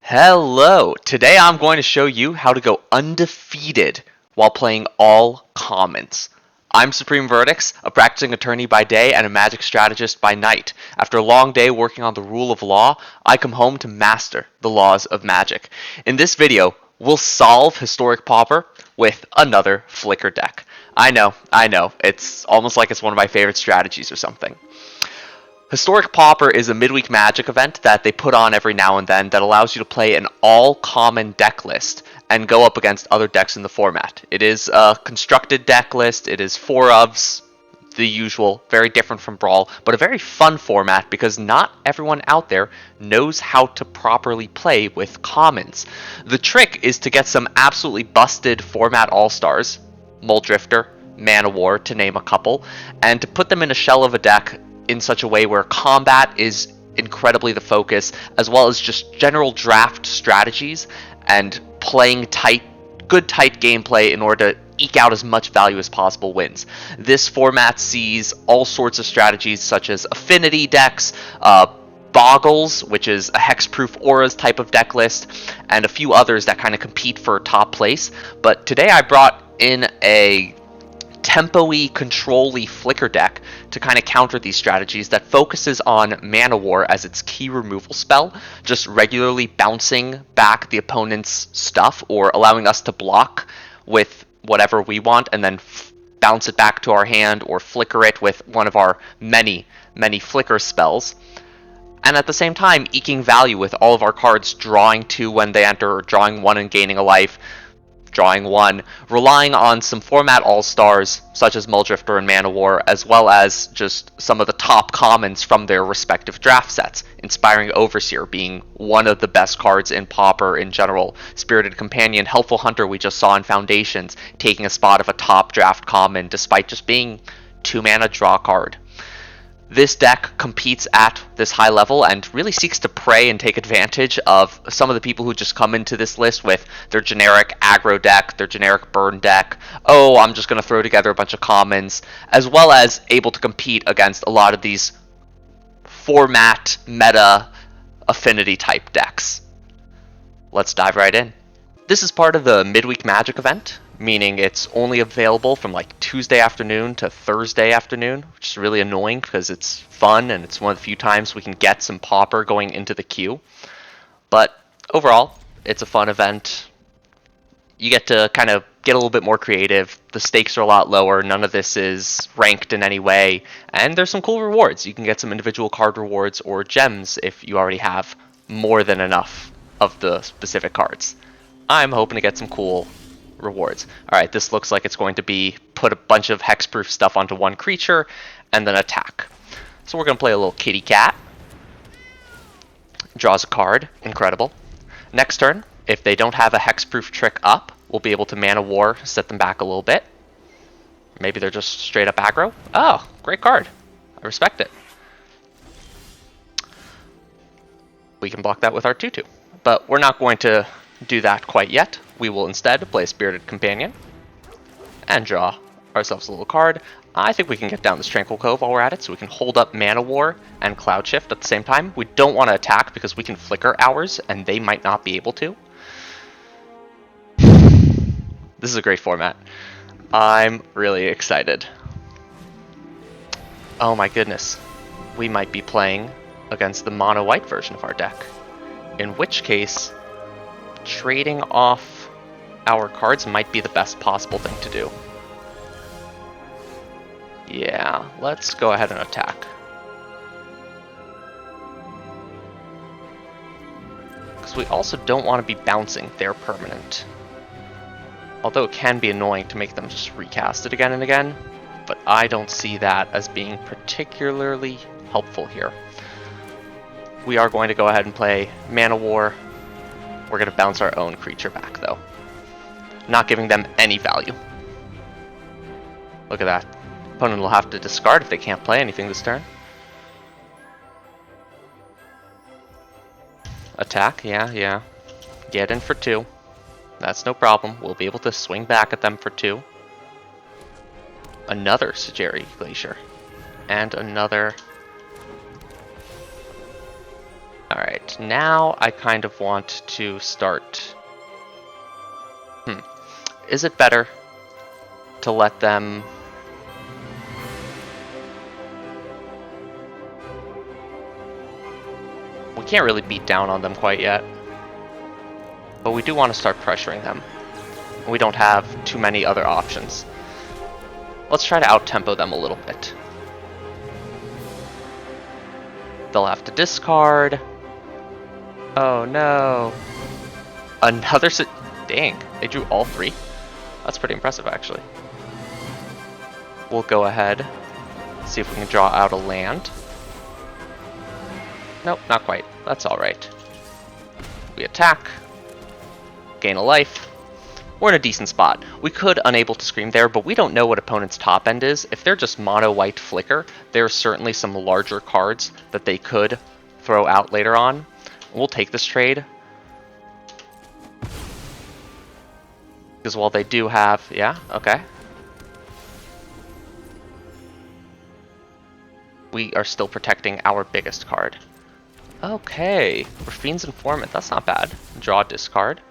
Hello! Today I'm going to show you how to go undefeated while playing all commons. I'm Supreme Verdicts, a practicing attorney by day and a magic strategist by night. After a long day working on the rule of law, I come home to master the laws of magic. In this video, we'll solve Historic Pauper with another Flicker deck. I know, it's almost like it's one of my favorite strategies or something. Historic Pauper is a midweek magic event that they put on every now and then that allows you to play an all-common deck list and go up against other decks in the format. It is a constructed deck list, it is 4-ofs, the usual, very different from Brawl, but a very fun format because not everyone out there knows how to properly play with commons. The trick is to get some absolutely busted format all-stars, Muldrifter, Mana War, to name a couple, and to put them in a shell of a deck in such a way where combat is incredibly the focus, as well as just general draft strategies and playing good tight gameplay in order to eke out as much value as possible wins. This format sees all sorts of strategies such as affinity decks, Boggles, which is a hexproof auras type of deck list, and a few others that kind of compete for top place. But today I brought in a tempo-y, control-y Flicker deck to kind of counter these strategies that focuses on Mana War as its key removal spell, just regularly bouncing back the opponent's stuff or allowing us to block with whatever we want and then bounce it back to our hand or flicker it with one of our many flicker spells. And at the same time, eking value with all of our cards drawing 2 when they enter, or drawing 1 and gaining a life, drawing 1, relying on some format all-stars such as Muldrifter and Mana War, as well as just some of the top commons from their respective draft sets. Inspiring Overseer being one of the best cards in Pauper in general. Spirited Companion, Helpful Hunter we just saw in Foundations, taking a spot of a top draft common despite just being 2 mana draw card. This deck competes at this high level and really seeks to prey and take advantage of some of the people who just come into this list with their generic aggro deck, their generic burn deck. Oh, I'm just going to throw together a bunch of commons, as well as able to compete against a lot of these format meta affinity type decks. Let's dive right in. This is part of the Midweek Magic event, meaning it's only available from like Tuesday afternoon to Thursday afternoon, which is really annoying because it's fun and it's one of the few times we can get some Pauper going into the queue. But overall, it's a fun event. You get to kind of get a little bit more creative. The stakes are a lot lower. None of this is ranked in any way. And there's some cool rewards. You can get some individual card rewards or gems if you already have more than enough of the specific cards. I'm hoping to get some cool rewards. Alright, this looks like it's going to be put a bunch of hexproof stuff onto one creature and then attack. So we're going to play a little kitty cat. Draws a card. Incredible. Next turn, if they don't have a hexproof trick up, we'll be able to Mana War, set them back a little bit. Maybe they're just straight up aggro. Oh, great card. I respect it. We can block that with our 2/2. But we're not going to do that quite yet. We will instead play a Spirited Companion and draw ourselves a little card. I think we can get down this Tranquil Cove while we're at it, so we can hold up Mana War and Cloud Shift at the same time. We don't want to attack because we can flicker ours and they might not be able to. This is a great format. I'm really excited. Oh my goodness. We might be playing against the mono white version of our deck. In which case, trading off our cards might be the best possible thing to do. Yeah, let's go ahead and attack. Because we also don't want to be bouncing their permanent. Although it can be annoying to make them just recast it again and again, but I don't see that as being particularly helpful here. We are going to go ahead and play Mana War. We're going to bounce our own creature back, though. Not giving them any value. Look at that. Opponent will have to discard if they can't play anything this turn. Attack, yeah. Get in for 2. That's no problem. We'll be able to swing back at them for 2. Another Sageri Glacier. And another Alright, now I kind of want to start... Is it better to let them... We can't really beat down on them quite yet. But we do want to start pressuring them. We don't have too many other options. Let's try to out-tempo them a little bit. They'll have to discard. Oh no. Another dang, they drew all three? That's pretty impressive actually. We'll go ahead, see if we can draw out a land. Nope, not quite. That's alright. We attack. Gain a life. We're in a decent spot. We could Unable to Scream there, but we don't know what opponent's top end is. If they're just mono white flicker, there are certainly some larger cards that they could throw out later on. We'll take this trade. Because while they do have... Yeah, okay. We are still protecting our biggest card. Okay, Raffine's Informant, that's not bad. Draw, discard.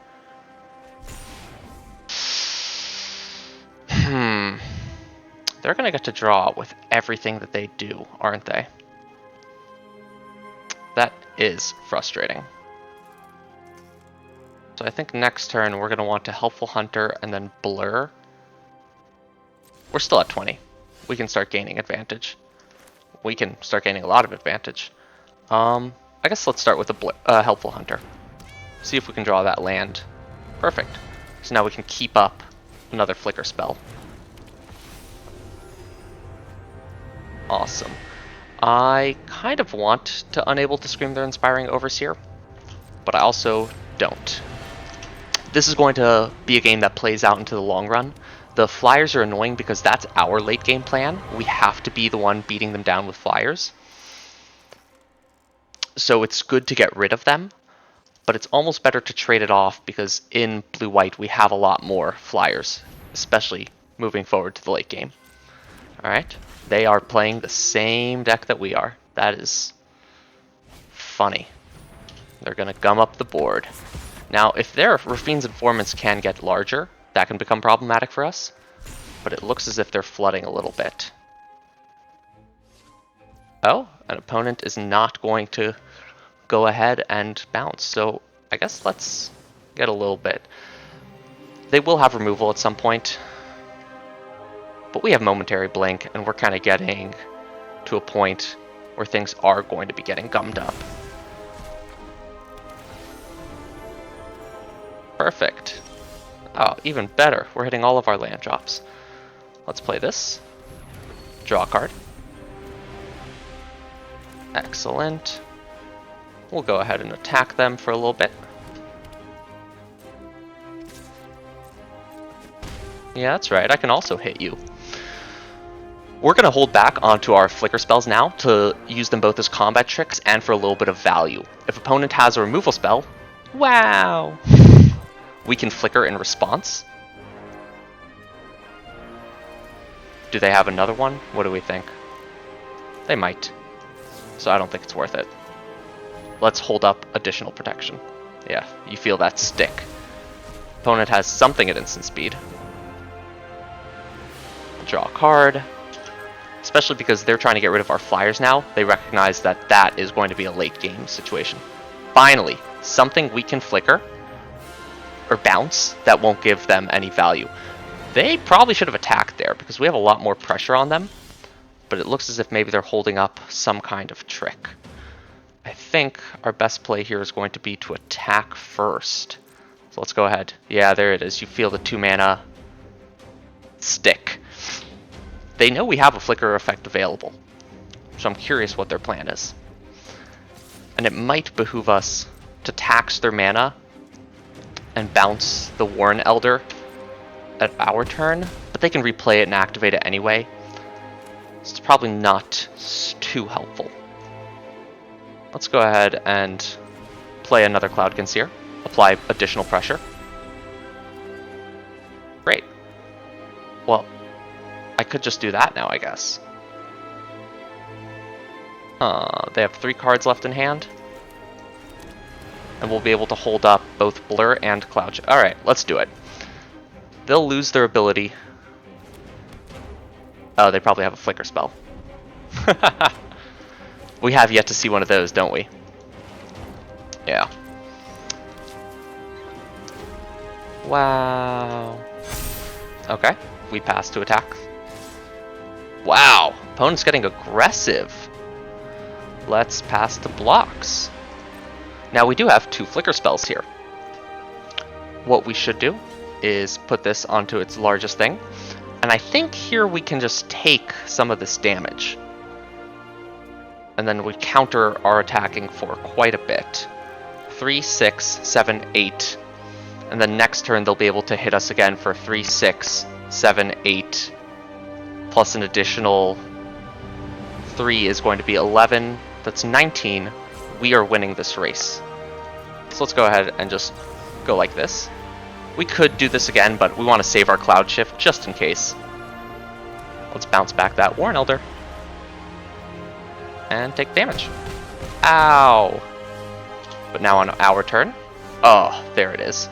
They're gonna get to draw with everything that they do, aren't they? That is frustrating. So I think next turn we're gonna want to Helpful Hunter and then Blur. We're still at 20. We can start gaining advantage. We can start gaining a lot of advantage. I guess let's start with a Helpful Hunter. See if we can draw that land. Perfect. So now we can keep up another Flicker spell. Awesome. I kind of want to Unable to Scream their Inspiring Overseer, but I also don't. This is going to be a game that plays out into the long run. The Flyers are annoying because that's our late game plan. We have to be the one beating them down with Flyers. So it's good to get rid of them, but it's almost better to trade it off because in blue-white we have a lot more Flyers, especially moving forward to the late game. Alright, they are playing the same deck that we are. That is funny. They're going to gum up the board. Now, if their Raffine's Informants can get larger, that can become problematic for us, but it looks as if they're flooding a little bit. Oh, an opponent is not going to go ahead and bounce, so I guess let's get a little bit. They will have removal at some point, but we have Momentary Blink, and we're kind of getting to a point where things are going to be getting gummed up. Perfect. Oh, even better. We're hitting all of our land drops. Let's play this. Draw a card. Excellent. We'll go ahead and attack them for a little bit. Yeah, that's right. I can also hit you. We're going to hold back onto our Flicker spells now to use them both as combat tricks and for a little bit of value. If opponent has a removal spell, wow! We can Flicker in response. Do they have another one? What do we think? They might. So I don't think it's worth it. Let's hold up additional protection. Yeah, you feel that stick. Opponent has something at instant speed. Draw a card. Especially because they're trying to get rid of our Flyers now. They recognize that that is going to be a late game situation. Finally, something we can Flicker or bounce that won't give them any value. They probably should have attacked there because we have a lot more pressure on them, but it looks as if maybe they're holding up some kind of trick. I think our best play here is going to be to attack first. So let's go ahead. Yeah, there it is. You feel the 2-mana stick. They know we have a Flicker effect available, so I'm curious what their plan is. And it might behoove us to tax their mana and bounce the Warren Elder at our turn, but they can replay it and activate it anyway. So it's probably not too helpful. Let's go ahead and play another Cloud Conceer, apply additional pressure. Great. Well, I could just do that now, I guess. They have 3 cards left in hand. and we'll be able to hold up both Blur and Cloud. Alright, let's do it. They'll lose their ability. Oh, they probably have a Flicker spell. We have yet to see one of those, don't we? Yeah. Wow. Okay, we pass to attack. Wow, opponent's getting aggressive. Let's pass the blocks. Now we do have 2 Flicker spells here. What we should do is put this onto its largest thing. And I think here we can just take some of this damage. And then we counter our attacking for quite a bit. 3, 6, 7, 8. And then next turn they'll be able to hit us again for 3, 6, 7, 8. Plus an additional 3 is going to be 11. That's 19. We are winning this race. So let's go ahead and just go like this. We could do this again, but we want to save our Cloud Shift just in case. Let's bounce back that Warren Elder. And take damage. Ow! But now on our turn. Oh, there it is.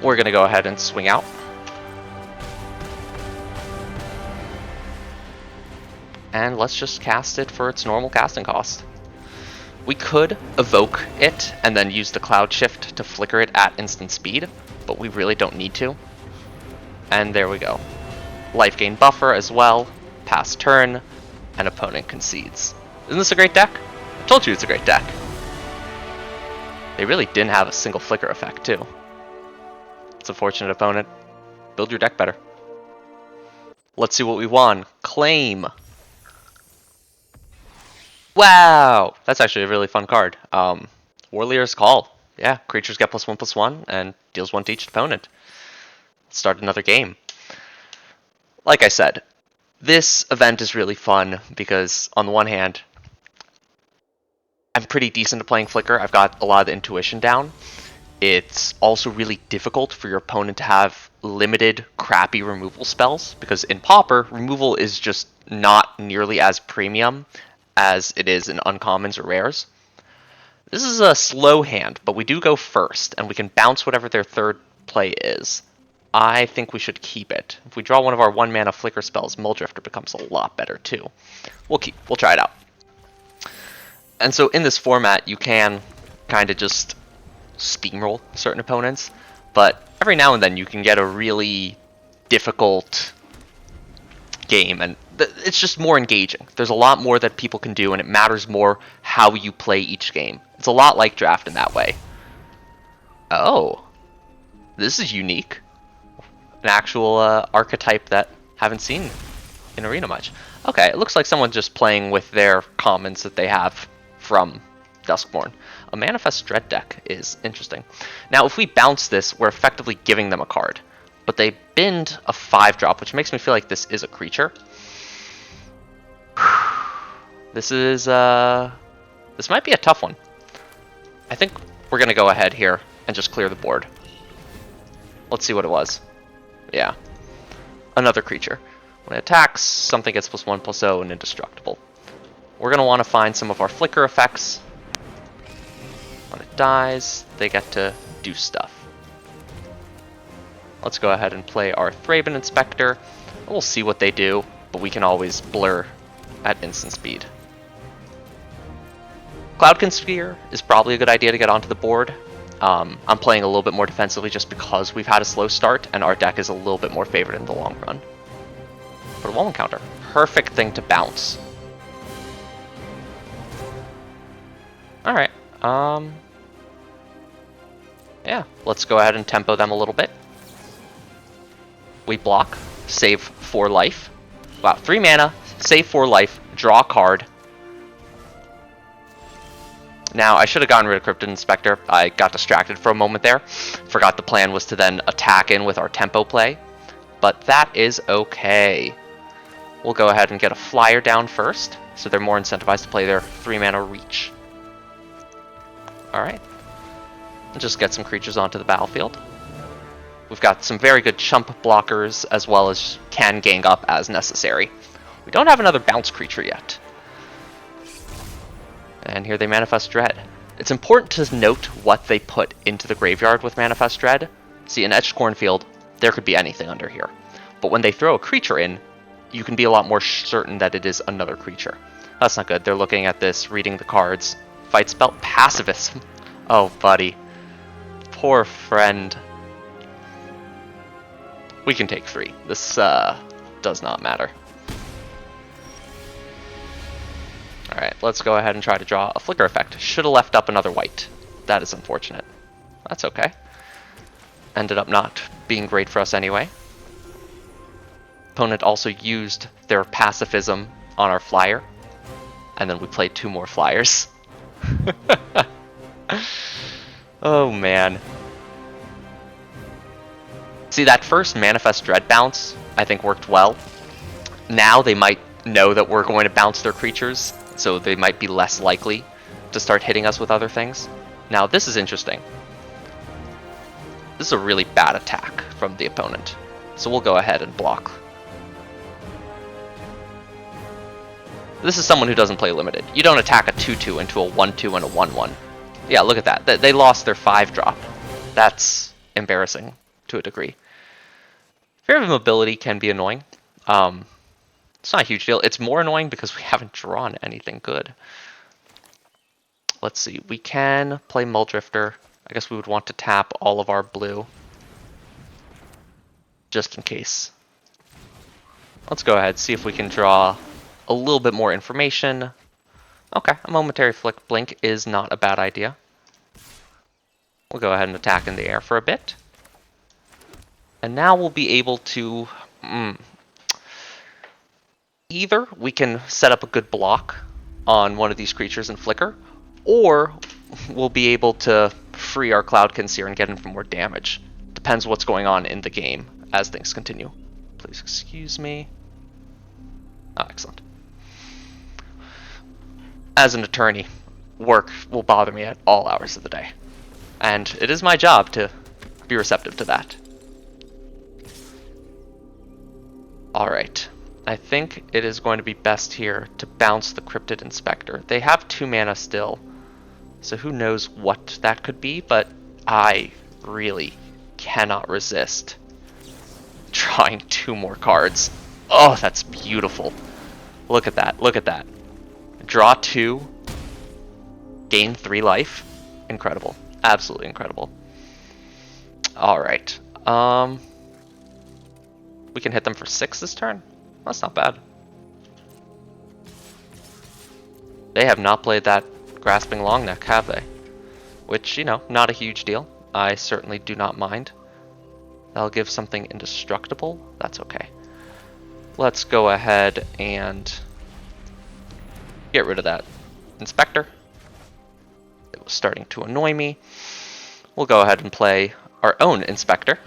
We're going to go ahead and swing out. And let's just cast it for its normal casting cost. We could evoke it and then use the Cloud Shift to flicker it at instant speed, but we really don't need to. And there we go. Life gain buffer as well, pass turn, and opponent concedes. Isn't this a great deck? I told you it's a great deck. They really didn't have a single flicker effect too. It's a fortunate opponent. Build your deck better. Let's see what we won. Claim. Wow! That's actually a really fun card. Warrior's Call. Yeah, creatures get +1/+1 and deals 1 to each opponent. Let's start another game. Like I said, this event is really fun because on the one hand, I'm pretty decent at playing Flicker. I've got a lot of the intuition down. It's also really difficult for your opponent to have limited, crappy removal spells because in Pauper, removal is just not nearly as premium as it is in uncommons or rares. This is a slow hand, but we do go first, and we can bounce whatever their third play is. I think we should keep it. If we draw one of our 1-mana Flicker spells, Mulldrifter becomes a lot better too. We'll try it out. And so in this format, you can kind of just steamroll certain opponents, but every now and then you can get a really difficult game, and it's just more engaging. There's a lot more that people can do, and it matters more how you play each game. It's a lot like draft in that way. Oh, this is unique. An actual archetype that haven't seen in Arena much. Okay, it looks like someone's just playing with their commons that they have from Duskborn. A Manifest Dread deck is interesting. Now, if we bounce this, we're effectively giving them a card. But they bind a 5-drop, which makes me feel like this is a creature. This might be a tough one. I think we're going to go ahead here and just clear the board. Let's see what it was. Yeah. Another creature. When it attacks, something gets +1/+0 and indestructible. We're going to want to find some of our flicker effects. When it dies, they get to do stuff. Let's go ahead and play our Thraben Inspector. We'll see what they do, but we can always blur at instant speed. Cloud Consphere is probably a good idea to get onto the board. I'm playing a little bit more defensively just because we've had a slow start, and our deck is a little bit more favored in the long run. But a wall counter. Perfect thing to bounce. Alright, yeah, let's go ahead and tempo them a little bit. We block, save 4 life. Wow, 3 mana, save 4 life, draw a card. Now, I should have gotten rid of Cryptid Inspector. I got distracted for a moment there. Forgot the plan was to then attack in with our tempo play. But that is okay. We'll go ahead and get a flyer down first, so they're more incentivized to play their 3-mana reach. Alright. Just get some creatures onto the battlefield. We've got some very good chump blockers, as well as can gang up as necessary. We don't have another bounce creature yet. And here they Manifest Dread. It's important to note what they put into the graveyard with Manifest Dread. See, in Etched Cornfield, there could be anything under here. But when they throw a creature in, you can be a lot more certain that it is another creature. That's not good. They're looking at this, reading the cards. Fight spell, pacifism. Oh, buddy. Poor friend. We can take 3. This does not matter. Alright, let's go ahead and try to draw a flicker effect. Should have left up another white. That is unfortunate. That's okay. Ended up not being great for us anyway. Opponent also used their pacifism on our flyer. And then we played 2 more flyers. Oh man. See, that first Manifest Dread bounce, I think, worked well. Now they might know that we're going to bounce their creatures, so they might be less likely to start hitting us with other things. Now, this is interesting. This is a really bad attack from the opponent, so we'll go ahead and block. This is someone who doesn't play limited. You don't attack a 2-2 into a 1-2 and a 1-1. Yeah, look at that. They lost their 5-drop. That's embarrassing to a degree. Fear of Immobility can be annoying. It's not a huge deal. It's more annoying because we haven't drawn anything good. Let's see. We can play Mulldrifter. I guess we would want to tap all of our blue. Just in case. Let's go ahead, see if we can draw a little bit more information. Okay, a momentary flick blink is not a bad idea. We'll go ahead and attack in the air for a bit. And now we'll be able to... Either we can set up a good block on one of these creatures and flicker, or we'll be able to free our Cloud Conceer and get in for more damage. Depends what's going on in the game as things continue. Please excuse me. Oh, excellent. As an attorney, work will bother me at all hours of the day. And it is my job to be receptive to that. Alright. I think it is going to be best here to bounce the Cryptid Inspector. They have 2 mana still, so who knows what that could be, but I really cannot resist drawing 2 more cards. Oh, that's beautiful. Look at that, look at that. Draw 2, gain 3 life. Incredible, absolutely incredible. Alright, we can hit them for 6 this turn. That's not bad. They have not played that Grasping Longneck, have they? Which, you know, not a huge deal. I certainly do not mind. That'll give something indestructible. That's okay. Let's go ahead and get rid of that Inspector. It was starting to annoy me. We'll go ahead and play our own Inspector.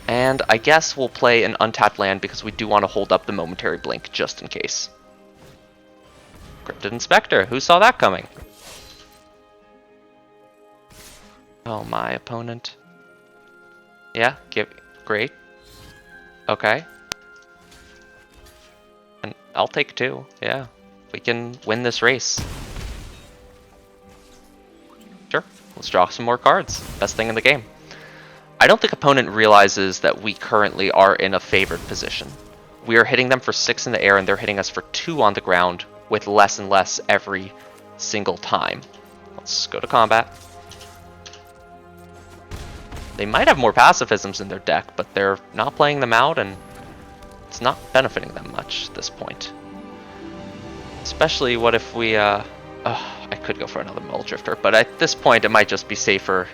And I guess we'll play an untapped land because we do want to hold up the momentary blink just in case. Cryptid Inspector, who saw that coming? Oh, my opponent. Yeah, great. Okay. And I'll take 2, yeah. We can win this race. Sure, let's draw some more cards. Best thing in the game. I don't think opponent realizes that we currently are in a favored position. We are hitting them for 6 in the air and they're hitting us for 2 on the ground with less and less every single time. Let's go to combat. They might have more pacifisms in their deck, but they're not playing them out and it's not benefiting them much at this point. Especially what if we, I could go for another Mulldrifter, but at this point it might just be safer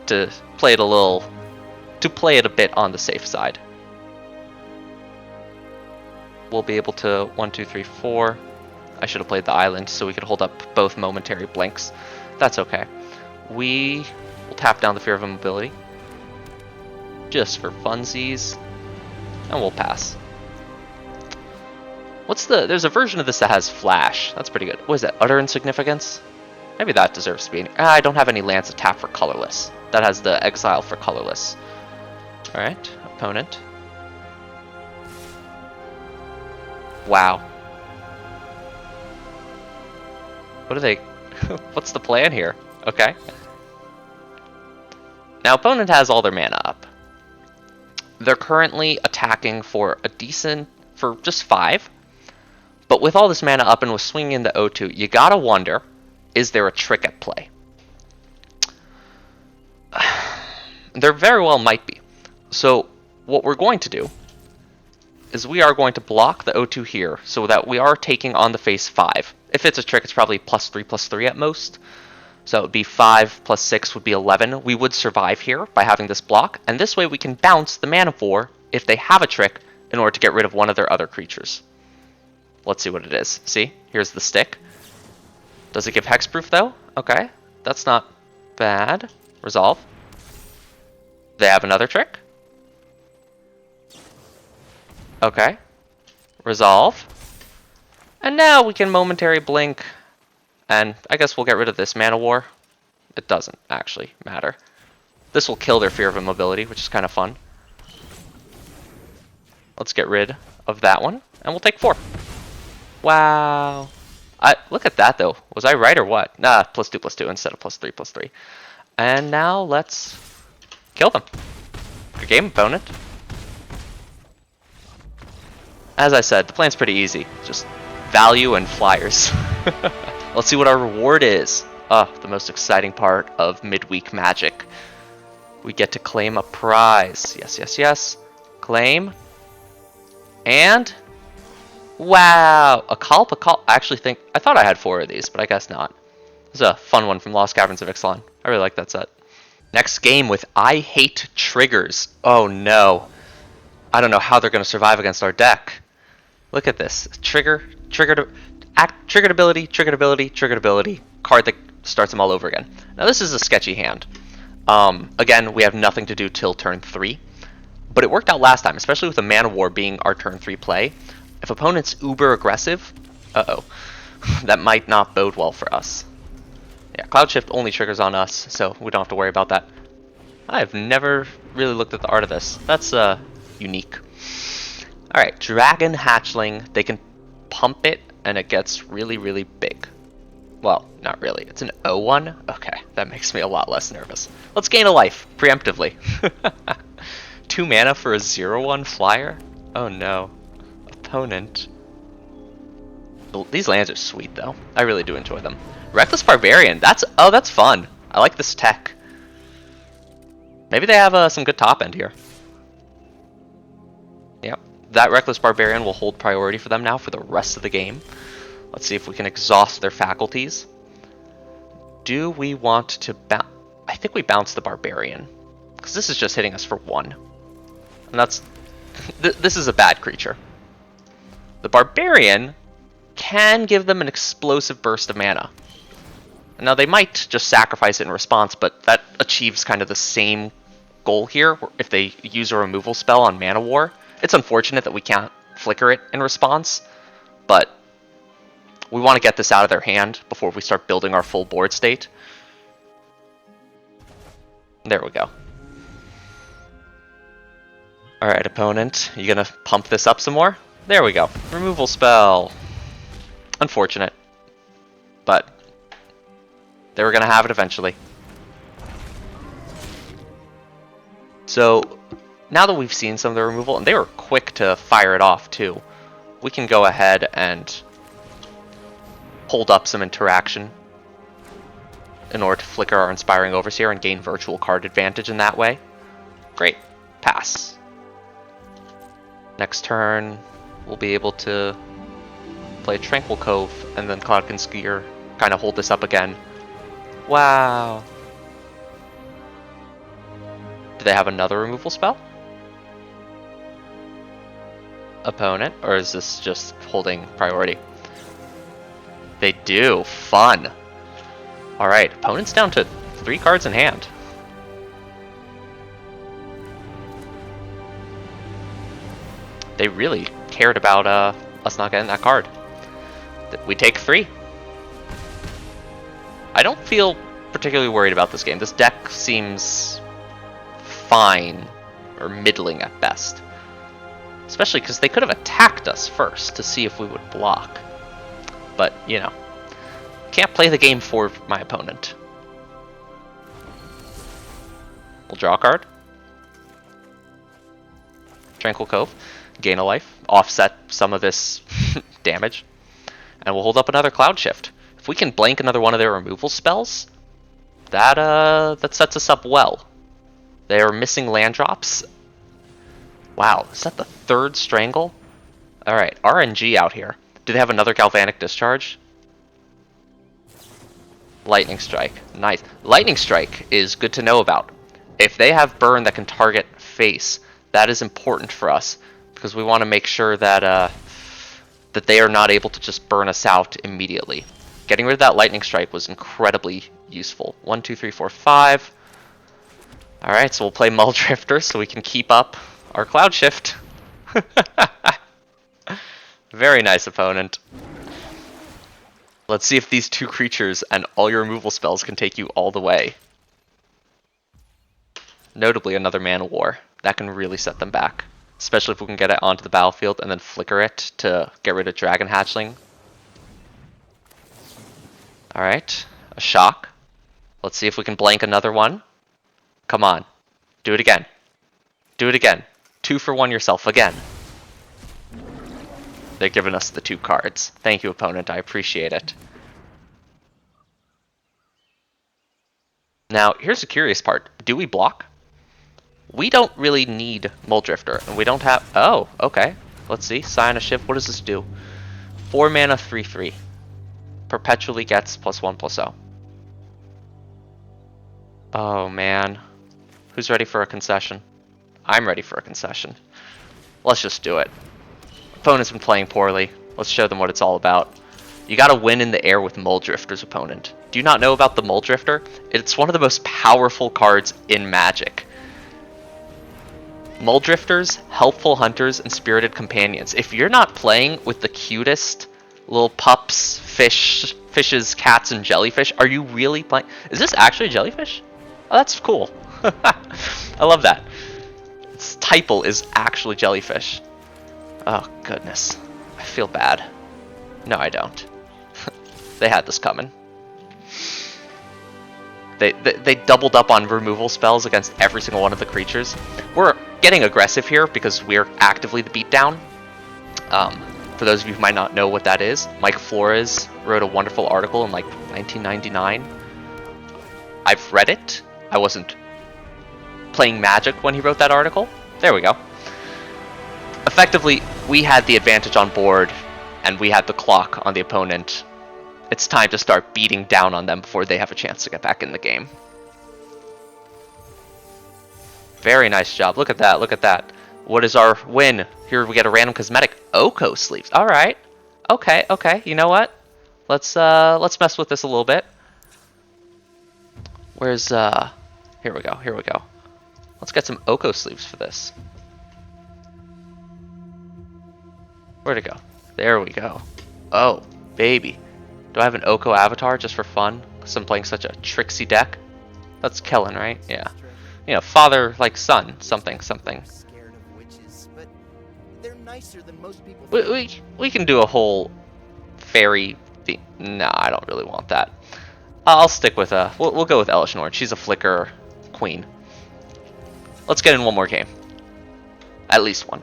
to play it a bit on the safe side. We'll be able to 1, 2, 3, 4. I should have played the island so we could hold up both momentary blinks. That's okay. We will tap down the Fear of Immobility just for funsies, and we'll pass. There's a version of this that has Flash. That's pretty good. What is that? Utter Insignificance? Maybe that deserves to be. I don't have any lands to tap for colorless. That has the exile for colorless. Alright, opponent. Wow. What are they... What's the plan here? Okay. Now, opponent has all their mana up. They're currently attacking for a decent... for just 5. But with all this mana up and with swinging into O2, you gotta wonder, is there a trick at play? There very well might be. So what we're going to do is we are going to block the O2 here so that we are taking on the face 5. If it's a trick, it's probably +3/+3 at most. So it would be 5 + 6 would be 11. We would survive here by having this block, and this way we can bounce the mana 4 if they have a trick in order to get rid of one of their other creatures. Let's see what it is. See? Here's the stick. Does it give hexproof though? Okay. That's not bad. Resolve. They have another trick. Okay. Resolve. And now we can momentary blink. And I guess we'll get rid of this mana war. It doesn't actually matter. This will kill their fear of immobility, which is kind of fun. Let's get rid of that one. And we'll take 4. Wow. Look at that though. Was I right or what? Nah, +2/+2 instead of +3/+3. And now let's kill them. Good game, opponent. As I said, the plan's pretty easy. Just value and flyers. Let's see what our reward is. The most exciting part of midweek magic. We get to claim a prize. Yes, yes, yes. Claim. And... wow! A Kalp. I actually think... I thought I had 4 of these, but I guess not. This is a fun one from Lost Caverns of Ixalan. I really like that set. Next game with I Hate Triggers. Oh no. I don't know how they're going to survive against our deck. Look at this. Triggered ability, triggered ability, triggered ability. Card that starts them all over again. Now this is a sketchy hand. Again, we have nothing to do till turn 3. But it worked out last time, especially with the Mana War being our turn 3 play. If opponent's uber aggressive, that might not bode well for us. Yeah, Cloud Shift only triggers on us, so we don't have to worry about that. I've never really looked at the art of this. That's unique. Alright, Dragon Hatchling. They can pump it, and it gets really, really big. Well, not really. It's an O1? Okay, that makes me a lot less nervous. Let's gain a life, preemptively. 2 mana for a 0/1 flyer? Oh no. Opponent. These lands are sweet, though. I really do enjoy them. Reckless Barbarian. That's fun. I like this tech. Maybe they have some good top end here. Yep. That Reckless Barbarian will hold priority for them now for the rest of the game. Let's see if we can exhaust their faculties. Do we want to bounce? I think we bounce the Barbarian. Because this is just hitting us for 1. And that's... this is a bad creature. The Barbarian can give them an explosive burst of mana. Now they might just sacrifice it in response, but that achieves kind of the same goal here if they use a removal spell on Mana War. It's unfortunate that we can't flicker it in response, but we want to get this out of their hand before we start building our full board state. There we go. Alright, opponent, you gonna pump this up some more? There we go. Removal spell. Unfortunate. But they were gonna have it eventually. So now that we've seen some of the removal, and they were quick to fire it off too, we can go ahead and hold up some interaction in order to flicker our Inspiring Overseer and gain virtual card advantage in that way. Great. Pass. Next turn, we'll be able to play Tranquil Cove, and then Cloudkin Skier kind of hold this up again. Wow. Do they have another removal spell? Opponent? Or is this just holding priority? They do. Fun. Alright, opponent's down to 3 cards in hand. They really cared about us not getting that card. We take 3. I don't feel particularly worried about this game. This deck seems fine, or middling at best. Especially because they could have attacked us first to see if we would block. But, you know, can't play the game for my opponent. We'll draw a card. Tranquil Cove. Gain a life. Offset some of this damage. And we'll hold up another Cloud Shift. If we can blank another one of their removal spells, that sets us up well. They are missing land drops. Wow, is that the third Strangle? Alright, RNG out here. Do they have another Galvanic Discharge? Lightning Strike. Nice. Lightning Strike is good to know about. If they have burn that can target face, that is important for us, because we want to make sure that that they are not able to just burn us out immediately. Getting rid of that Lightning Strike was incredibly useful. 1, 2, 3, 4, 5. Alright, so we'll play Muldrifter so we can keep up our Cloud Shift. Very nice opponent. Let's see if these two creatures and all your removal spells can take you all the way. Notably, another Mana War. That can really set them back. Especially if we can get it onto the battlefield and then flicker it to get rid of Dragon Hatchling. Alright, a shock. Let's see if we can blank another one. Come on. Do it again. Do it again. 2 for 1 yourself again. They're giving us the 2 cards. Thank you, opponent. I appreciate it. Now, here's the curious part. Do we block? We don't really need Muldrifter, and we don't have... Oh, okay. Let's see. Scion of Shift. What does this do? 4 mana, 3/3. Perpetually gets +1/+0. Oh, man. Who's ready for a concession? I'm ready for a concession. Let's just do it. Opponent's been playing poorly. Let's show them what it's all about. You gotta win in the air with Muldrifter's opponent. Do you not know about the Muldrifter? It's one of the most powerful cards in Magic. Muldrifters, Helpful Hunters, and Spirited Companions. If you're not playing with the cutest little pups, fishes, cats, and jellyfish, are you really playing? Is this actually a jellyfish? Oh, that's cool. I love that. Its typle is actually jellyfish. Oh, goodness. I feel bad. No, I don't. They had this coming. They doubled up on removal spells against every single one of the creatures. We're getting aggressive here because we're actively the beatdown. For those of you who might not know what that is, Mike Flores wrote a wonderful article in like 1999. I've read it. I wasn't playing Magic when he wrote that article. There we go. Effectively, we had the advantage on board, and we had the clock on the opponent. It's time to start beating down on them before they have a chance to get back in the game. Very nice job. Look at that. Look at that. What is our win? Here we get a random cosmetic. Oko sleeves. All right. Okay. Okay. You know what? Let's mess with this a little bit. Where's Here we go. Here we go. Let's get some Oko sleeves for this. Where'd it go? There we go. Oh, baby. Do I have an Oko avatar just for fun? Because I'm playing such a tricksy deck? That's Kellen, right? Yeah. You know, father like son, something. Scared of witches, but they're nicer than most people. We can do a whole fairy theme. No, I don't really want that. I'll stick with we'll go with Elish Norn. She's a flicker queen. Let's get in one more game. At least one.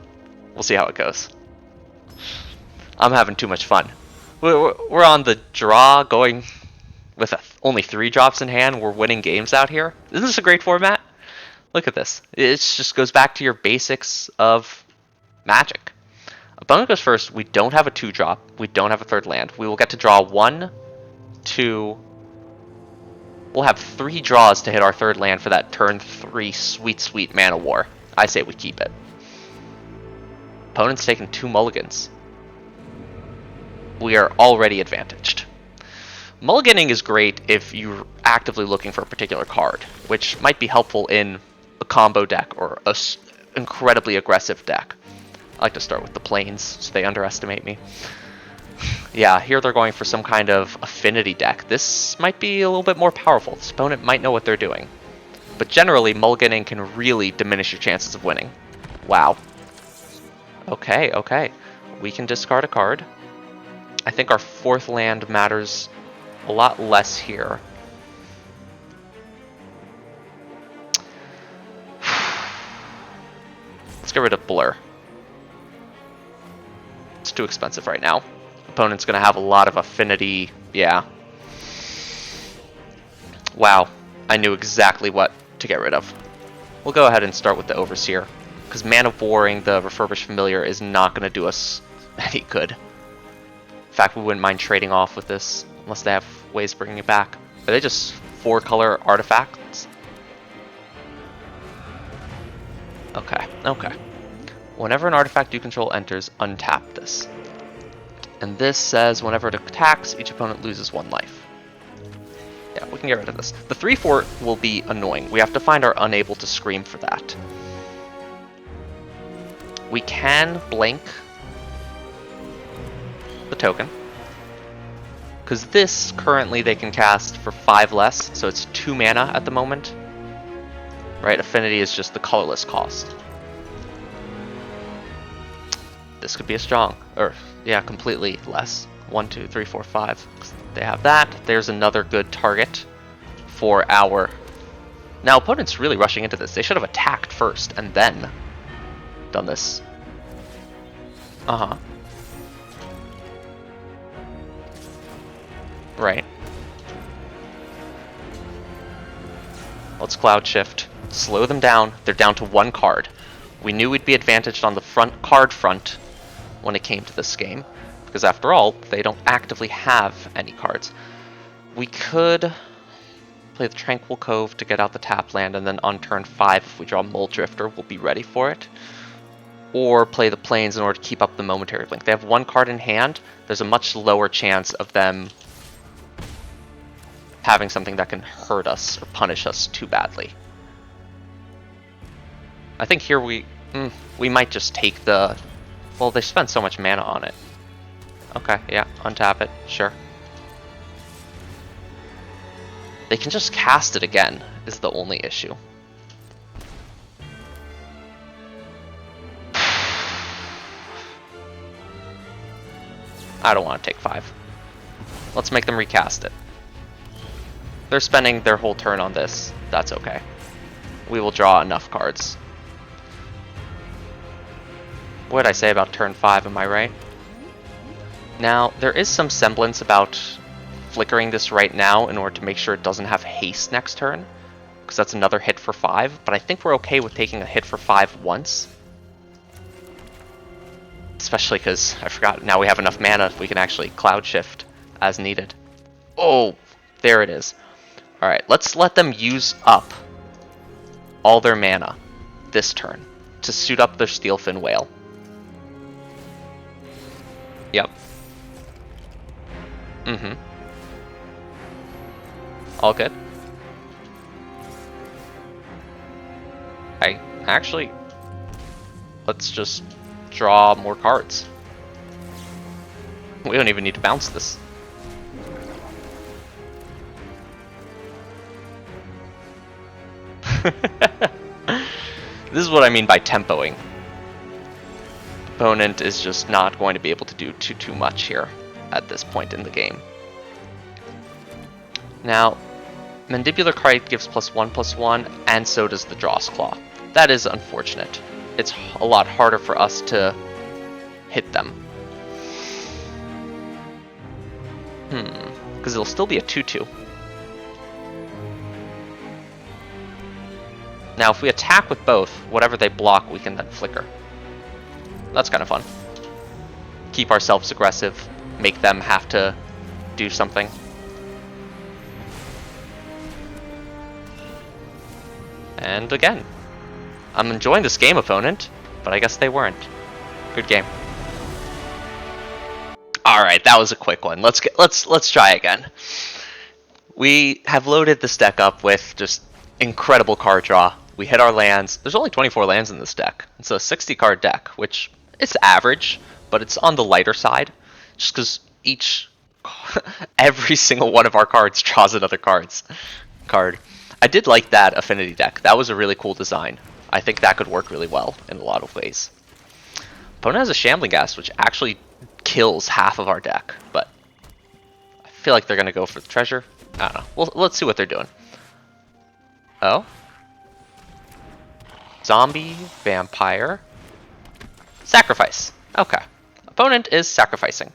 We'll see how it goes. I'm having too much fun. We're on the draw, going with only 3 drops in hand. We're winning games out here. Isn't this a great format? Look at this. It just goes back to your basics of Magic. Opponent goes first. We don't have a 2-drop. We don't have a 3rd land. We will get to draw 1, 2. We'll have 3 draws to hit our 3rd land for that turn 3 sweet Mana War. I say we keep it. Opponent's taking 2 mulligans. We are already advantaged. Mulliganing is great if you're actively looking for a particular card, which might be helpful in a combo deck or a incredibly aggressive deck. I like to start with the planes so they underestimate me. Yeah, here they're going for some kind of affinity deck. This might be a little bit more powerful. This opponent might know what they're doing. But generally, mulliganing can really diminish your chances of winning. Wow. Okay, okay. We can discard a card. I think our 4th land matters a lot less here. Let's get rid of Blur. It's too expensive right now. Opponent's going to have a lot of affinity. Yeah. Wow. I knew exactly what to get rid of. We'll go ahead and start with the Overseer, because Mana Warring the Refurbished Familiar is not going to do us any good. In fact, we wouldn't mind trading off with this, unless they have ways of bringing it back. Are they just 4-color artifacts? Okay, okay. Whenever an artifact you control enters, untap this. And this says whenever it attacks, each opponent loses 1 life. Yeah, we can get rid of this. The 3/4 will be annoying. We have to find our Unable to Scream for that. We can blank the token, because this currently they can cast for 5 less, so it's 2 mana at the moment. Right, affinity is just the colorless cost. This could be a strong, or yeah, completely less. 1, 2, 3, 4, 5. They have that. There's another good target for our. Now opponent's really rushing into this. They should have attacked first and then done this. Right. Let's Cloud Shift. Slow them down. They're down to 1 card. We knew we'd be advantaged on the card front when it came to this game, because after all, they don't actively have any cards. We could play the Tranquil Cove to get out the tap land, and then on turn 5, if we draw Mole Drifter, we'll be ready for it. Or play the Plains in order to keep up the Momentary Blink. They have 1 card in hand. There's a much lower chance of them having something that can hurt us or punish us too badly. I think here we might just take the. Well, they spent so much mana on it. Okay, yeah, untap it, sure. They can just cast it again, is the only issue. I don't want to take 5. Let's make them recast it. They're spending their whole turn on this. That's okay. We will draw enough cards. What did I say about turn 5, am I right? Now, there is some semblance about flickering this right now in order to make sure it doesn't have haste next turn, because that's another hit for 5, but I think we're okay with taking a hit for 5 once. Especially because, I forgot, now we have enough mana we can actually Cloud Shift as needed. Oh, there it is. Alright, let's let them use up all their mana this turn to suit up their Steelfin Whale. Yep. All good. Actually, let's just draw more cards. We don't even need to bounce this. This is what I mean by tempoing. Opponent is just not going to be able to do too much here at this point in the game. Now, Mandibular Kite gives +1/+1, and so does the Draw's Claw. That is unfortunate. It's a lot harder for us to hit them. Because it'll still be a 2/2. Now, if we attack with both, whatever they block, we can then flicker. That's kind of fun. Keep ourselves aggressive, make them have to do something. And again, I'm enjoying this game, opponent, but I guess they weren't. Good game. All right, that was a quick one. Let's try again. We have loaded this deck up with just incredible card draw. We hit our lands. There's only 24 lands in this deck. It's a 60 card deck, which is average, but it's on the lighter side, just because every single one of our cards draws another card. I did like that affinity deck. That was a really cool design. I think that could work really well in a lot of ways. Opponent has a Shambling Ghast, which actually kills half of our deck, but I feel like they're gonna go for the treasure. I don't know. Well, let's see what they're doing. Oh. Zombie, vampire, sacrifice. Okay. Opponent is sacrificing.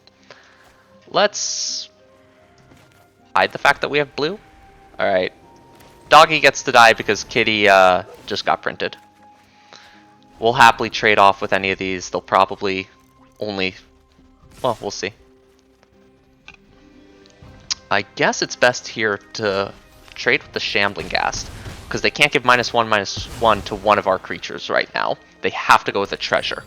Let's hide the fact that we have blue. Alright. Doggy gets to die because Kitty just got printed. We'll happily trade off with any of these. They'll probably only... Well, we'll see. I guess it's best here to trade with the Shambling Ghast, because they can't give -1/-1 to one of our creatures right now. They have to go with a treasure.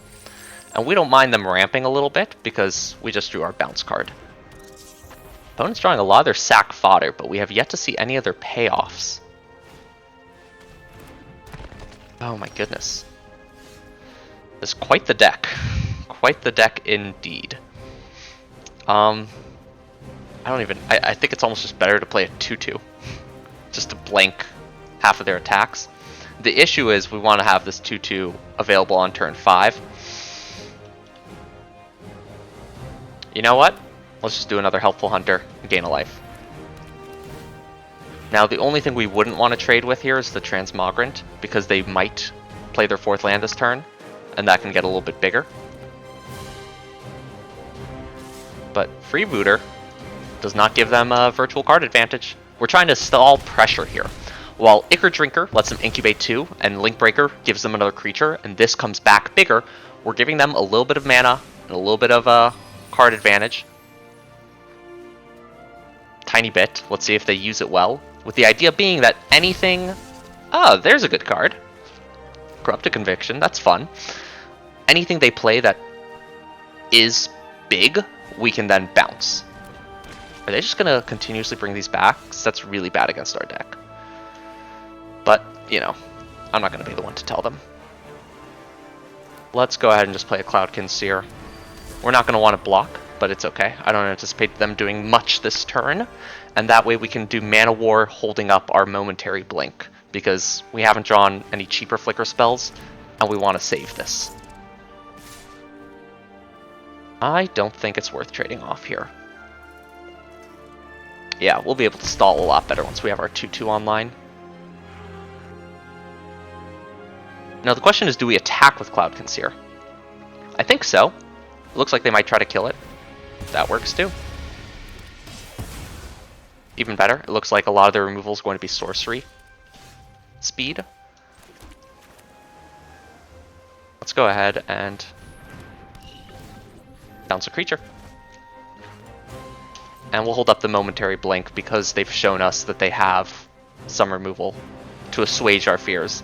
And we don't mind them ramping a little bit, because we just drew our bounce card. Opponent's drawing a lot of their sack fodder, but we have yet to see any of their payoffs. Oh my goodness. This is quite the deck. Quite the deck indeed. I think it's almost just better to play a 2/2. Just to blank half of their attacks. The issue is we want to have this 2/2 available on turn 5. You know what? Let's just do another Helpful Hunter and gain a life. Now the only thing we wouldn't want to trade with here is the Transmogrant, because they might play their 4th land this turn, and that can get a little bit bigger. But Freebooter does not give them a virtual card advantage. We're trying to stall pressure here. While Ichor Drinker lets them incubate 2, and Link Breaker gives them another creature, and this comes back bigger, we're giving them a little bit of mana and a little bit of a card advantage. Tiny bit. Let's see if they use it well. With the idea being that anything... Oh, there's a good card. Corrupted Conviction. That's fun. Anything they play that is big, we can then bounce. Are they just going to continuously bring these back? 'Cause that's really bad against our deck. But, you know, I'm not going to be the one to tell them. Let's go ahead and just play a Cloudkin Seer. We're not going to want to block, but it's okay. I don't anticipate them doing much this turn. And that way we can do Mana War holding up our momentary blink, because we haven't drawn any cheaper flicker spells, and we want to save this. I don't think it's worth trading off here. Yeah, we'll be able to stall a lot better once we have our 2/2 online. Now the question is, do we attack with Cloudkin Seer? I think so. It looks like they might try to kill it. That works too. Even better, it looks like a lot of their removal is going to be sorcery speed. Let's go ahead and bounce a creature. And we'll hold up the momentary blink because they've shown us that they have some removal to assuage our fears.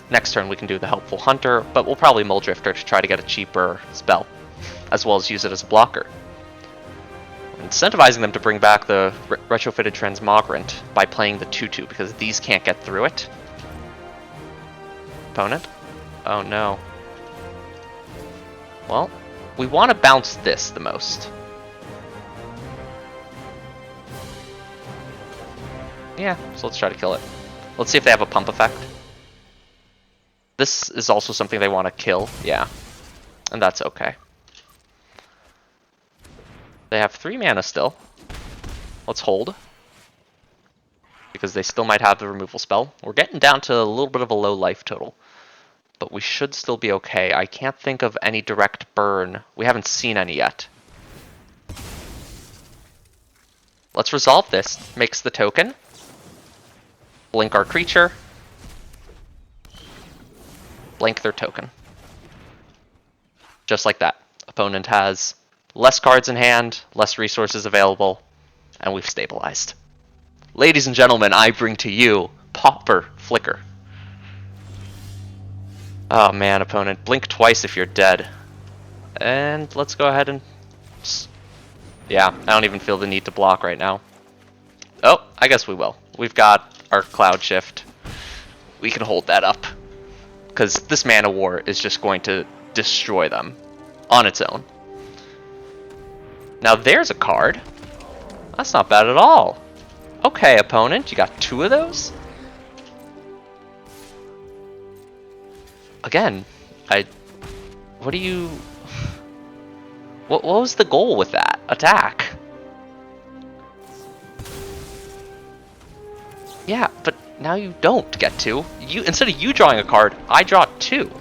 Next turn we can do the Helpful Hunter, but we'll probably Muldrifter to try to get a cheaper spell, as well as use it as a blocker. We're incentivizing them to bring back the retrofitted Transmogrant by playing the 2/2, because these can't get through it. Opponent? Oh no. Well, we want to bounce this the most. Yeah, so let's try to kill it. Let's see if they have a pump effect. This is also something they want to kill, yeah. And that's okay. They have 3 mana still. Let's hold. Because they still might have the removal spell. We're getting down to a little bit of a low life total. But we should still be okay. I can't think of any direct burn. We haven't seen any yet. Let's resolve this. Makes the token. Blink our creature. Blank their token. Just like that. Opponent has less cards in hand, less resources available, and we've stabilized. Ladies and gentlemen, I bring to you Pauper Flicker. Oh man, opponent, blink twice if you're dead. And let's go ahead and... Yeah, I don't even feel the need to block right now. Oh, I guess we will. We've got our Cloud Shift. We can hold that up. Because this Mana War is just going to destroy them on its own. Now there's a card. That's not bad at all. Okay, opponent, you got 2 of those? Again, what do you... What was the goal with that attack? Yeah, but now you don't get to. Instead of you drawing a card, I draw 2.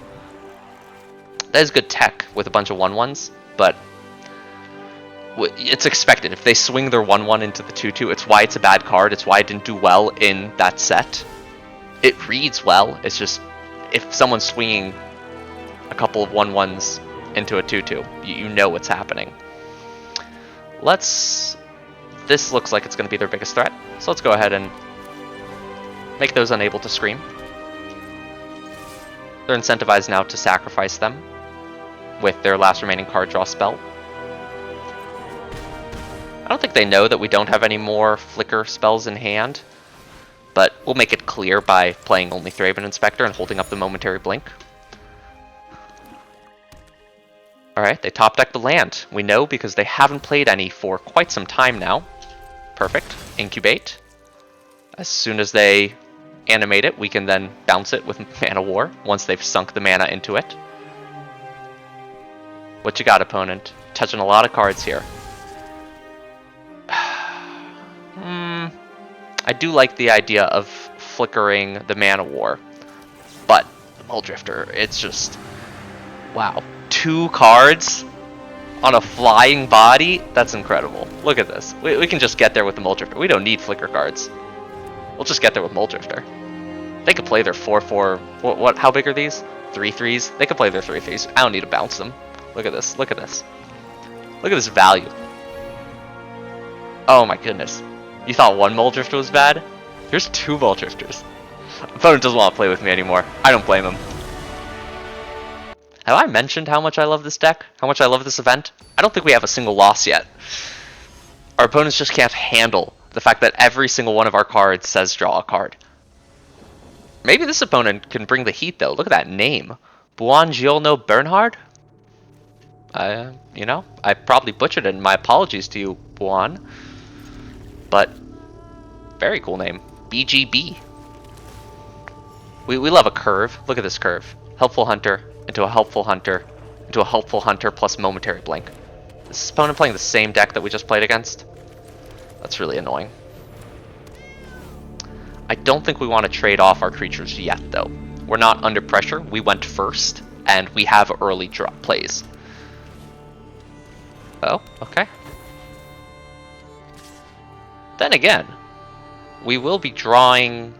That is good tech with a bunch of 1/1s, but it's expected. If they swing their 1/1 into the 2/2, it's why it's a bad card. It's why it didn't do well in that set. It reads well. It's just if someone's swinging a couple of 1/1s into a 2/2, you know what's happening. This looks like it's going to be their biggest threat, so let's go ahead and make those unable to scream. They're incentivized now to sacrifice them with their last remaining card draw spell. I don't think they know that we don't have any more flicker spells in hand, but we'll make it clear by playing only Thraben Inspector and holding up the momentary blink. Alright, they top deck the land. We know because they haven't played any for quite some time now. Perfect. Incubate. As soon as they animate it, we can then bounce it with Mana War once they've sunk the mana into it. What you got, opponent? Touching a lot of cards here. I do like the idea of flickering the Mana War, but the Mulldrifter, it's just... wow. 2 cards on a flying body? That's incredible. Look at this. We can just get there with the Mulldrifter. We don't need flicker cards. We'll just get there with Mulldrifter. They could play their 4/4... What? How big are these? 3/3s? They could play their 3/3s. I don't need to bounce them. Look at this. Look at this. Look at this value. Oh my goodness. You thought 1 Mulldrifter was bad? Here's 2 Mulldrifters. Opponent doesn't want to play with me anymore. I don't blame him. Have I mentioned how much I love this deck? How much I love this event? I don't think we have a single loss yet. Our opponents just can't handle the fact that every single one of our cards says draw a card. Maybe this opponent can bring the heat though. Look at that name. Buongiorno Bernhard? You know, I probably butchered it, and my apologies to you, Buon. But, very cool name. BGB. We love a curve. Look at this curve. Helpful Hunter, into a Helpful Hunter, into a Helpful Hunter plus Momentary Blink. Is this opponent playing the same deck that we just played against? That's really annoying. I don't think we want to trade off our creatures yet, though. We're not under pressure. We went first, and we have early draw plays. Oh, okay. Then again, we will be drawing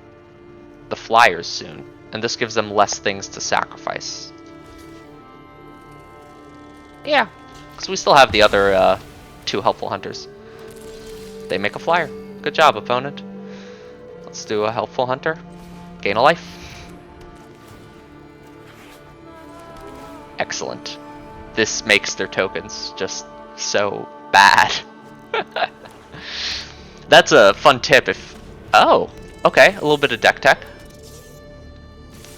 the Flyers soon, and this gives them less things to sacrifice. Yeah, because we still have the other 2 Helpful Hunters. They make a Flyer. Good job, opponent. Let's do a Helpful Hunter. Gain a life. Excellent. This makes their tokens just so bad. That's a fun tip if... oh, okay, a little bit of deck tech.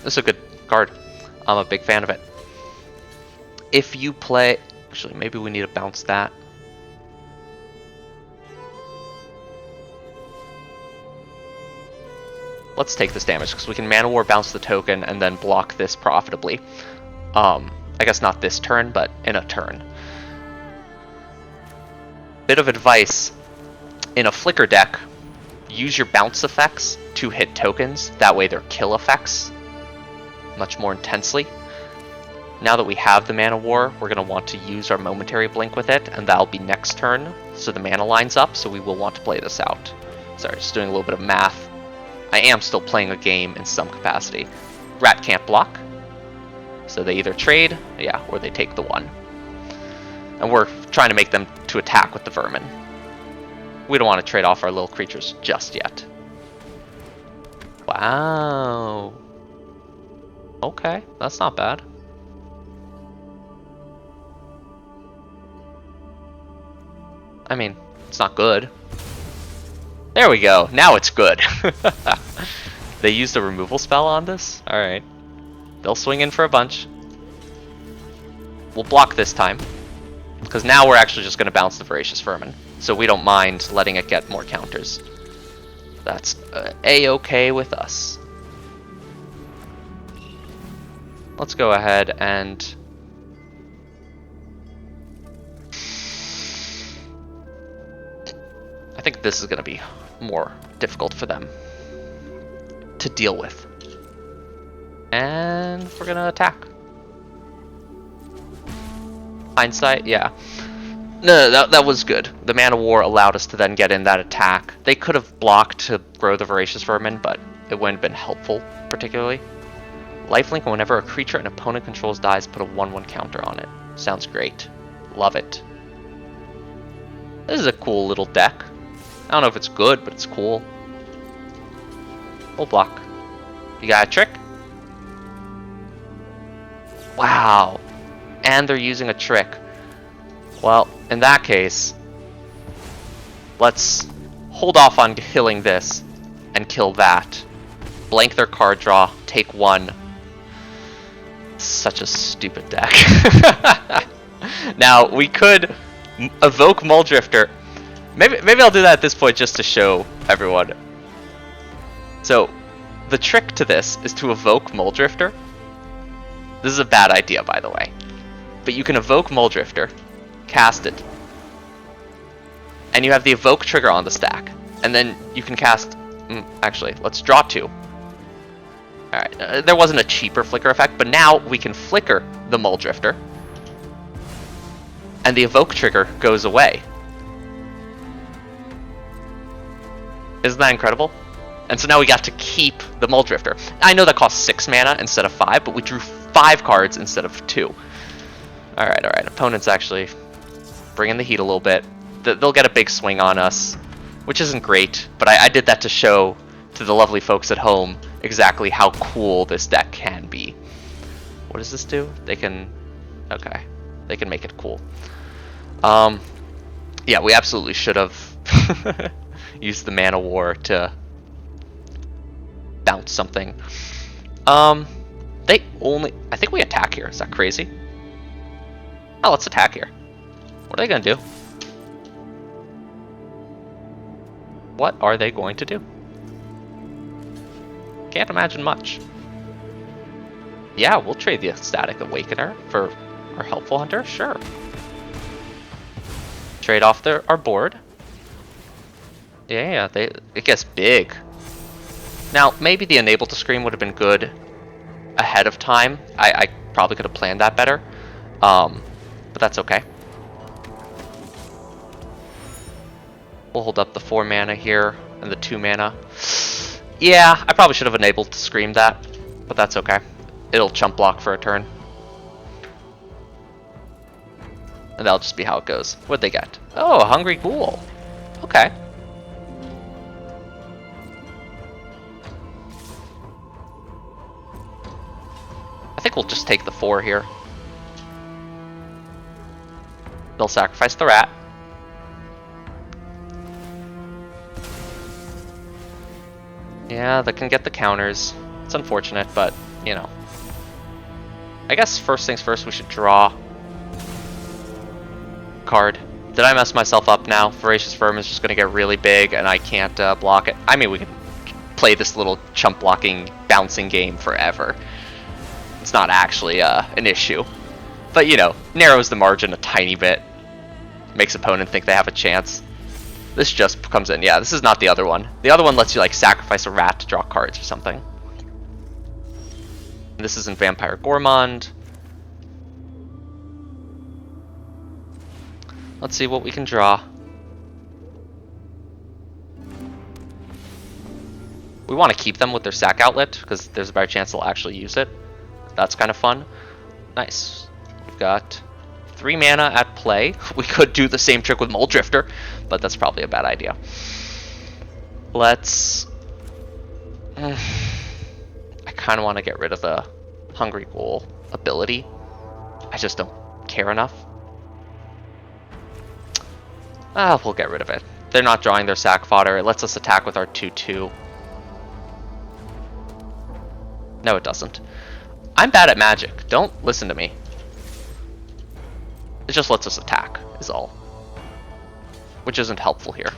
This is a good card. I'm a big fan of it. If you play... actually, maybe we need to bounce that. Let's take this damage, because we can Mana War, bounce the token, and then block this profitably. I guess not this turn, but in a turn. Bit of advice. In a Flicker deck, use your bounce effects to hit tokens. That way they're kill effects much more intensely. Now that we have the Mana War, we're going to want to use our Momentary Blink with it, and that'll be next turn, so the mana lines up, so we will want to play this out. Sorry, just doing a little bit of math. I am still playing a game in some capacity. Rat can't block, so they either trade, yeah, or they take the 1. And we're trying to make them to attack with the Vermin. We don't want to trade off our little creatures just yet. Wow. Okay, that's not bad. I mean, it's not good. There we go. Now it's good. They used a removal spell on this? Alright. They'll swing in for a bunch. We'll block this time, because now we're actually just going to bounce the Voracious Vermin. So we don't mind letting it get more counters. That's A-okay with us. Let's go ahead and... I think this is going to be more difficult for them. to deal with. And we're gonna attack. Hindsight, yeah. No, that was good. The Man of War allowed us to then get in that attack. They could have blocked to grow the Voracious Vermin, but it wouldn't have been helpful, particularly. Lifelink, whenever a creature an opponent controls dies, put a 1/1 counter on it. Sounds great. Love it. This is a cool little deck. I don't know if it's good, but it's cool. We'll block. You got a trick? Wow. And they're using a trick. Well, in that case, let's hold off on killing this and kill that. Blank their card draw, take 1. Such a stupid deck. Now, we could evoke Muldrifter. Maybe I'll do that at this point just to show everyone. So, the trick to this is to evoke Muldrifter. This is a bad idea, by the way. But you can evoke Muldrifter, cast it, and you have the evoke trigger on the stack. And then you can cast... actually, let's draw 2. Alright, there wasn't a cheaper flicker effect, but now we can flicker the Muldrifter, and the evoke trigger goes away. Isn't that incredible? And so now we got to keep the Muldrifter. I know that costs 6 mana instead of 5, but we drew 5 cards instead of 2. Alright, opponent's actually bringing the heat a little bit. They'll get a big swing on us, which isn't great, but I did that to show to the lovely folks at home exactly how cool this deck can be. What does this do? They can... okay. They can make it cool. Yeah, we absolutely should have used the Man of War to bounce something. They only... I think we attack here. Is that crazy? Oh, let's attack here. What are they gonna do? What are they going to do? Can't imagine much. Yeah, we'll trade the Static Awakener for our Helpful Hunter, sure. Trade off our board. Yeah, it gets big. Now, maybe the Enable to Scream would have been good ahead of time. I probably could have planned that better. But that's okay. We'll hold up the 4 mana here and the 2 mana. Yeah, I probably should have enabled to Scream that, but that's okay. It'll chump block for a turn. And that'll just be how it goes. What'd they get? Oh, a Hungry Ghoul. Okay. I think we'll just take the 4 here. They'll sacrifice the rat. Yeah, they can get the counters. It's unfortunate, but, you know. I guess first things first, we should draw card. Did I mess myself up now? Voracious Vermin is just going to get really big, and I can't block it. I mean, we can play this little chump blocking, bouncing game forever. It's not actually an issue. But, you know, narrows the margin a tiny bit. Makes opponent think they have a chance. This just comes in. Yeah, this is not the other one. The other one lets you, like, sacrifice a rat to draw cards or something. This isn't Vampire Gourmand. Let's see what we can draw. We want to keep them with their sack outlet, because there's a better chance they'll actually use it. That's kind of fun. Nice. We've got 3 mana at play. We could do the same trick with Muldrifter, but that's probably a bad idea. Let's... I kind of want to get rid of the Hungry Ghoul ability. I just don't care enough. We'll get rid of it. They're not drawing their sack fodder. It lets us attack with our 2/2. No, it doesn't. I'm bad at Magic. Don't listen to me. It just lets us attack, is all. Which isn't helpful here.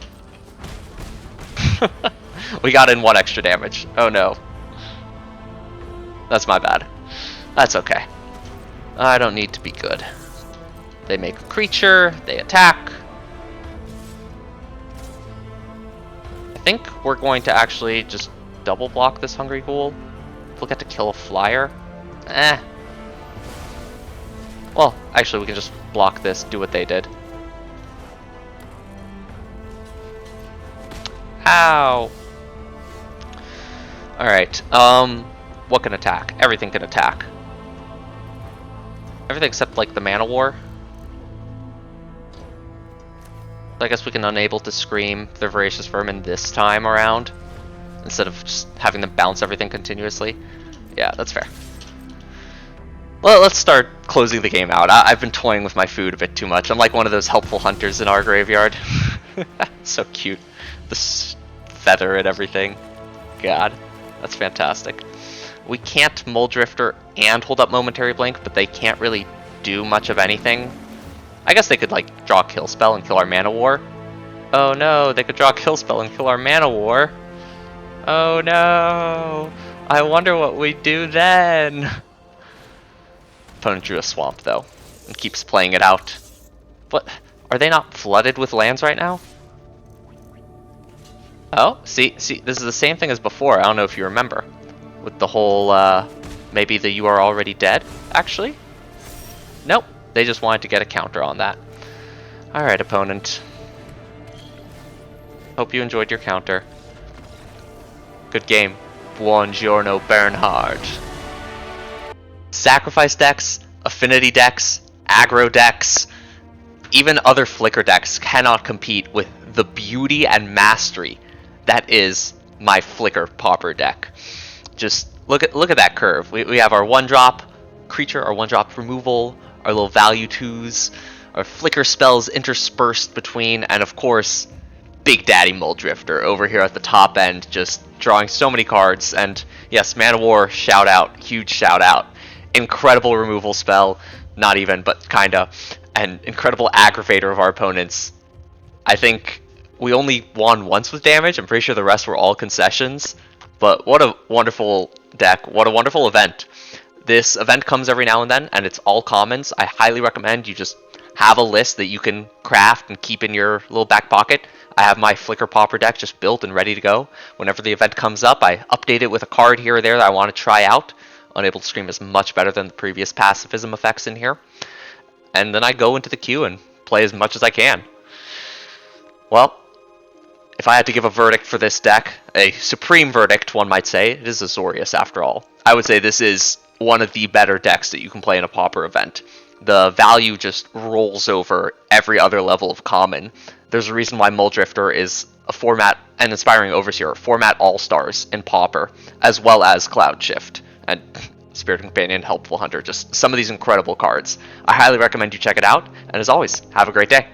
We got in 1 extra damage. Oh no. That's my bad. That's okay. I don't need to be good. They make a creature, they attack. I think we're going to actually just double block this Hungry Ghoul. We'll get to kill a flyer. Eh. Well, actually, we can just block this, do what they did. Ow! Alright, what can attack? Everything can attack. Everything except, like, the Mana War. I guess we can unable to scream the Voracious Vermin this time around, instead of just having them bounce everything continuously. Yeah, that's fair. Well, let's start closing the game out. I've been toying with my food a bit too much. I'm like one of those helpful hunters in our graveyard. So cute. This feather and everything. God, that's fantastic. We can't Mole Drifter and hold up Momentary Blink, but they can't really do much of anything. I guess they could, like, draw a kill spell and kill our Mana War. Oh no, they could draw a kill spell and kill our Mana War. Oh no, I wonder what we do then. Opponent drew a Swamp, though, and keeps playing it out. What? Are they not flooded with lands right now? Oh, see, this is the same thing as before. I don't know if you remember. With the whole, maybe the you are already dead, actually? Nope, they just wanted to get a counter on that. Alright, opponent. Hope you enjoyed your counter. Good game. Buongiorno, Bernhard. Sacrifice decks, affinity decks, aggro decks, even other flicker decks cannot compete with the beauty and mastery that is my flicker Pauper deck. Just look at that curve. We have our 1-drop creature, our 1-drop removal, our little value 2s, our flicker spells interspersed between, and of course, Big Daddy Mole Drifter over here at the top end, just drawing so many cards. And yes, Mana War, shout out, huge shout out. Incredible removal spell, not even, but kinda, and incredible aggravator of our opponents. I think we only won once with damage. I'm pretty sure the rest were all concessions. But what a wonderful deck, what a wonderful event. This event comes every now and then, and it's all commons. I highly recommend you just have a list that you can craft and keep in your little back pocket. I have my Flicker Pauper deck just built and ready to go. Whenever the event comes up, I update it with a card here or there that I want to try out. Unable to Scream is much better than the previous pacifism effects in here. And then I go into the queue and play as much as I can. Well, if I had to give a verdict for this deck, a supreme verdict, one might say, it is Azorius after all. I would say this is one of the better decks that you can play in a Pauper event. The value just rolls over every other level of common. There's a reason why Mole Drifter is a format, and Inspiring Overseer, format all-stars in Pauper, as well as Cloud Shift. And Spirit Companion, Helpful Hunter, just some of these incredible cards. I highly recommend you check it out, and as always, have a great day.